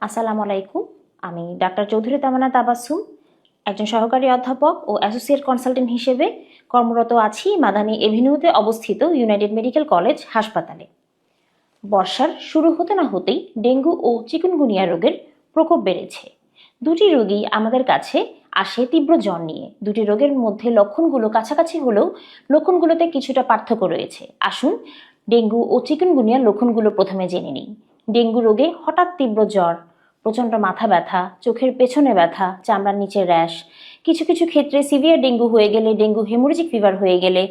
আসসালামু আলাইকুম। আমি ডাক্তার চৌধুরী তামান্না তাবাসসুম, একজন সহকারী অধ্যাপক ও অ্যাসোসিয়েট কনসালটেন্ট হিসেবে কর্মরত আছি মাদানী এভিনিউতে অবস্থিত ইউনাইটেড মেডিকেল কলেজ হাসপাতালে। বর্ষার শুরু হতে না হতেই ডেঙ্গু ও চিকুনগুনিয়া রোগের প্রকোপ বেড়েছে। দুটি রোগী আমাদের কাছে আসে তীব্র জ্বর নিয়ে। দুটি রোগের মধ্যে লক্ষণগুলো কাছাকাছি হলেও লক্ষণগুলোতে কিছুটা পার্থক্য রয়েছে। আসুন ডেঙ্গু ও চিকুনগুনিয়ার লক্ষণগুলো প্রথমে জেনে নিই। ডেঙ্গু রোগে হঠাৎ তীব্র জ্বর, প্রচণ্ড মাথা ব্যথা, চোখের পেছনে ব্যথা, চামড়ার নিচে র্যাশ, কিছু কিছু ক্ষেত্রে সিভিয়ার ডেঙ্গু হয়ে গেলে, ডেঙ্গু হেমোরেজিক ফিভার হয়ে গেলে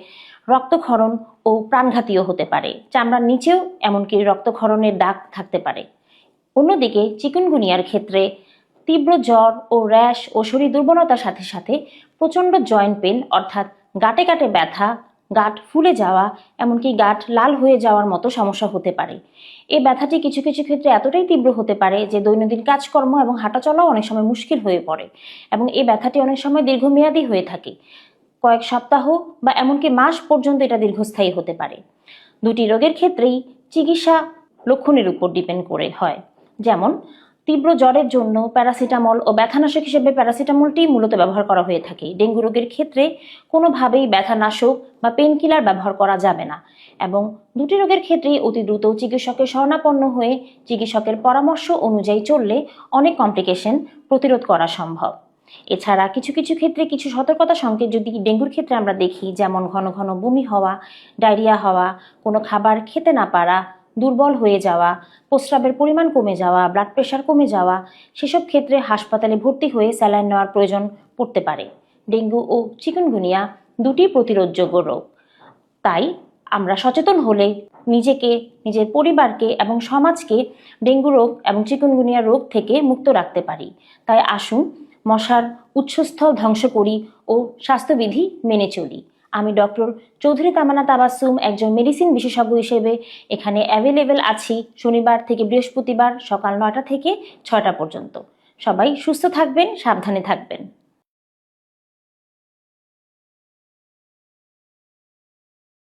রক্তক্ষরণ ও প্রাণঘাতীয় হতে পারে। চামড়ার নিচেও এমনকি রক্তক্ষরণের দাগ থাকতে পারে। অন্যদিকে চিকুনগুনিয়ার ক্ষেত্রে তীব্র জ্বর ও র্যাশ ও শরীর দুর্বলতার সাথে সাথে প্রচণ্ড জয়েন্ট পেন অর্থাৎ গাঁটে গাঁটে ব্যথা, গাঁট ফুলে যাওয়া, এমনকি গাঁট লাল হয়ে যাওয়ার মতো সমস্যা হতে পারে। এই ব্যথাটি কিছু কিছু ক্ষেত্রে এতটাই তীব্র হতে পারে যে দৈনন্দিন কাজকর্ম এবং হাঁটাচলাও অনেক সময় মুশকিল হয়ে পড়ে এবং এই ব্যথাটি অনেক সময় দীর্ঘমেয়াদী হয়ে থাকে। কয়েক সপ্তাহ বা এমনকি মাস পর্যন্ত এটা দীর্ঘস্থায়ী হতে পারে। দুটি রোগের ক্ষেত্রেই চিকিৎসা লক্ষণের উপর ডিপেন্ড করে হয়। যেমন তীব্র জ্বরের জন্য প্যারাসিটামল ও ব্যথানাশক হিসেবে প্যারাসিটামলটি মূলত ব্যবহার করা হয়ে থাকে। ডেঙ্গু রোগের ক্ষেত্রে কোনোভাবেই ব্যথানাশক বা পেনকিলার ব্যবহার করা যাবে না এবং দুটি রোগের ক্ষেত্রেই অতি দ্রুত চিকিৎসকের শরণাপন্ন হয়ে চিকিৎসকের পরামর্শ অনুযায়ী চললে অনেক কমপ্লিকেশন প্রতিরোধ করা সম্ভব। এছাড়া কিছু কিছু ক্ষেত্রে কিছু সতর্কতা সংকেত যদি ডেঙ্গুর ক্ষেত্রে আমরা দেখি, যেমন ঘন ঘন বমি হওয়া, ডায়রিয়া হওয়া, কোনো খাবার খেতে না পারা, দুর্বল হয়ে যাওয়া, প্রস্রাবের পরিমাণ কমে যাওয়া, ব্লাড প্রেশার কমে যাওয়া, সেসব ক্ষেত্রে হাসপাতালে ভর্তি হয়ে স্যালাইন নেওয়ার প্রয়োজন পড়তে পারে। ডেঙ্গু ও চিকুনগুনিয়া দুটি প্রতিরোধযোগ্য রোগ, তাই আমরা সচেতন হলে নিজেকে, নিজের পরিবারকে এবং সমাজকে ডেঙ্গু রোগ এবং চিকুনগুনিয়া রোগ থেকে মুক্ত রাখতে পারি। তাই আসুন মশার উৎসস্থল ধ্বংস করি ও স্বাস্থ্যবিধি মেনে চলি। আমি ডক্টর চৌধুরী তামান্না তাবাসসুম, একজন মেডিসিন বিশেষজ্ঞ হিসেবে এখানে অ্যাভেলেবেল আছি শনিবার থেকে বৃহস্পতিবার সকাল 9টা থেকে 6টা পর্যন্ত। সবাই সুস্থ থাকবেন, সাবধানে থাকবেন।